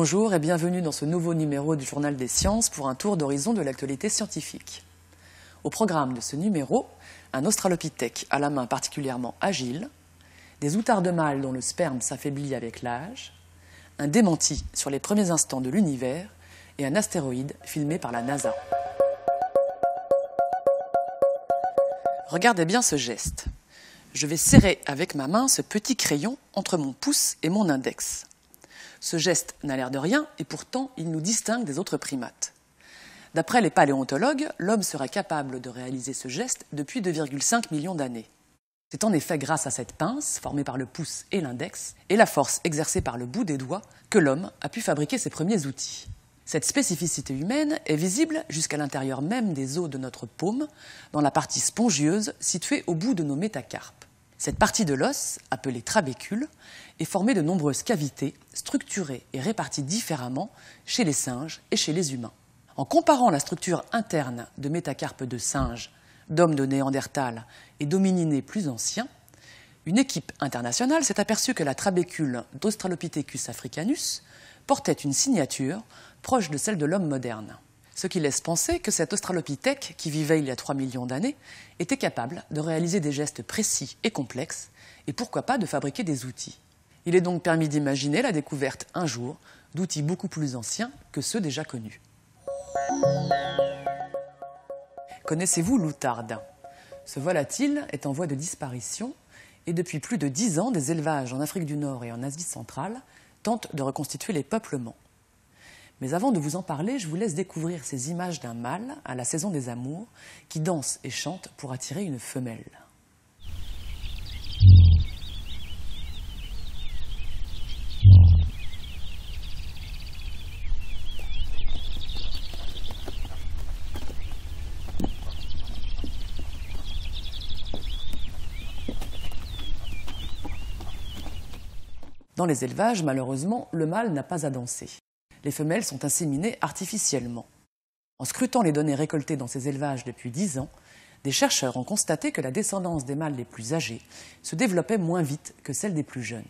Bonjour et bienvenue dans ce nouveau numéro du Journal des Sciences pour un tour d'horizon de l'actualité scientifique. Au programme de ce numéro, un australopithèque à la main particulièrement agile, des outardes mâles dont le sperme s'affaiblit avec l'âge, un démenti sur les premiers instants de l'univers et un astéroïde filmé par la NASA. Regardez bien ce geste. Je vais serrer avec ma main ce petit crayon entre mon pouce et mon index. Ce geste n'a l'air de rien et pourtant il nous distingue des autres primates. D'après les paléontologues, l'homme serait capable de réaliser ce geste depuis 2,5 millions d'années. C'est en effet grâce à cette pince, formée par le pouce et l'index, et la force exercée par le bout des doigts, que l'homme a pu fabriquer ses premiers outils. Cette spécificité humaine est visible jusqu'à l'intérieur même des os de notre paume, dans la partie spongieuse située au bout de nos métacarpes. Cette partie de l'os, appelée trabécule, est formée de nombreuses cavités, structurées et réparties différemment chez les singes et chez les humains. En comparant la structure interne de métacarpes de singes, d'hommes de Néandertal et d'homininés plus anciens, une équipe internationale s'est aperçue que la trabécule d'Australopithecus africanus portait une signature proche de celle de l'homme moderne. Ce qui laisse penser que cet australopithèque, qui vivait il y a 3 millions d'années, était capable de réaliser des gestes précis et complexes, et pourquoi pas de fabriquer des outils. Il est donc permis d'imaginer la découverte un jour d'outils beaucoup plus anciens que ceux déjà connus. Connaissez-vous l'outarde ? Ce volatile est en voie de disparition, et depuis plus de 10 ans, des élevages en Afrique du Nord et en Asie centrale tentent de reconstituer les peuplements. Mais avant de vous en parler, je vous laisse découvrir ces images d'un mâle à la saison des amours qui danse et chante pour attirer une femelle. Dans les élevages, malheureusement, le mâle n'a pas à danser. Les femelles sont inséminées artificiellement. En scrutant les données récoltées dans ces élevages depuis 10 ans, des chercheurs ont constaté que la descendance des mâles les plus âgés se développait moins vite que celle des plus jeunes.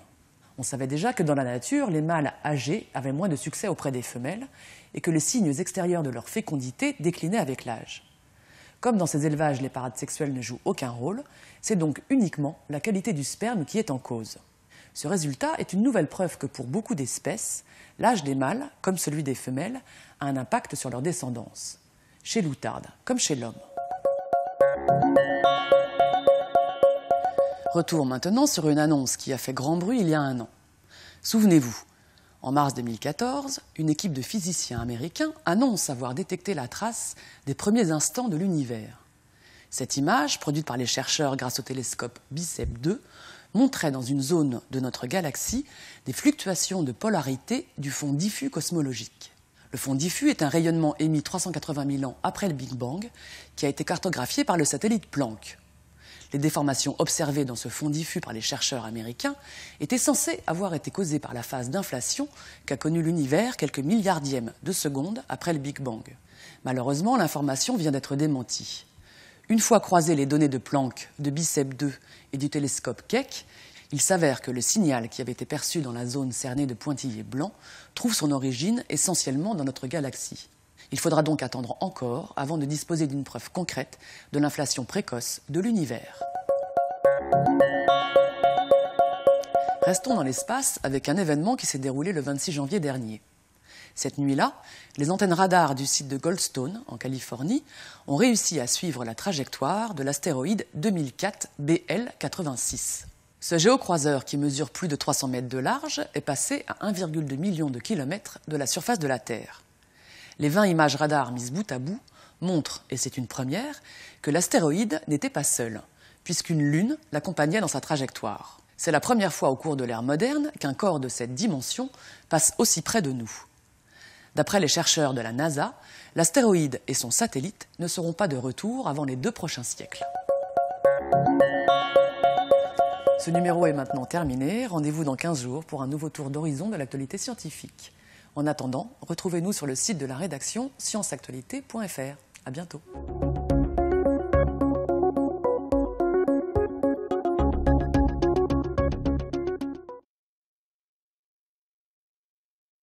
On savait déjà que dans la nature, les mâles âgés avaient moins de succès auprès des femelles et que les signes extérieurs de leur fécondité déclinaient avec l'âge. Comme dans ces élevages, les parades sexuelles ne jouent aucun rôle, c'est donc uniquement la qualité du sperme qui est en cause. Ce résultat est une nouvelle preuve que pour beaucoup d'espèces, l'âge des mâles, comme celui des femelles, a un impact sur leur descendance, chez l'outarde comme chez l'homme. Retour maintenant sur une annonce qui a fait grand bruit il y a 1 an. Souvenez-vous, en mars 2014, une équipe de physiciens américains annonce avoir détecté la trace des premiers instants de l'univers. Cette image, produite par les chercheurs grâce au télescope BICEP 2, montrait dans une zone de notre galaxie des fluctuations de polarité du fond diffus cosmologique. Le fond diffus est un rayonnement émis 380 000 ans après le Big Bang qui a été cartographié par le satellite Planck. Les déformations observées dans ce fond diffus par les chercheurs américains étaient censées avoir été causées par la phase d'inflation qu'a connue l'univers quelques milliardièmes de secondes après le Big Bang. Malheureusement, l'information vient d'être démentie. Une fois croisées les données de Planck, de BICEP 2 et du télescope Keck, il s'avère que le signal qui avait été perçu dans la zone cernée de pointillés blancs trouve son origine essentiellement dans notre galaxie. Il faudra donc attendre encore avant de disposer d'une preuve concrète de l'inflation précoce de l'univers. Restons dans l'espace avec un événement qui s'est déroulé le 26 janvier dernier. Cette nuit-là, les antennes radars du site de Goldstone, en Californie, ont réussi à suivre la trajectoire de l'astéroïde 2004 BL86. Ce géocroiseur, qui mesure plus de 300 mètres de large, est passé à 1,2 million de kilomètres de la surface de la Terre. Les 20 images radars mises bout à bout montrent, et c'est une première, que l'astéroïde n'était pas seul, puisqu'une lune l'accompagnait dans sa trajectoire. C'est la première fois au cours de l'ère moderne qu'un corps de cette dimension passe aussi près de nous. D'après les chercheurs de la NASA, l'astéroïde et son satellite ne seront pas de retour avant les 2 prochains siècles. Ce numéro est maintenant terminé. Rendez-vous dans 15 jours pour un nouveau tour d'horizon de l'actualité scientifique. En attendant, retrouvez-nous sur le site de la rédaction scienceactualité.fr. À bientôt.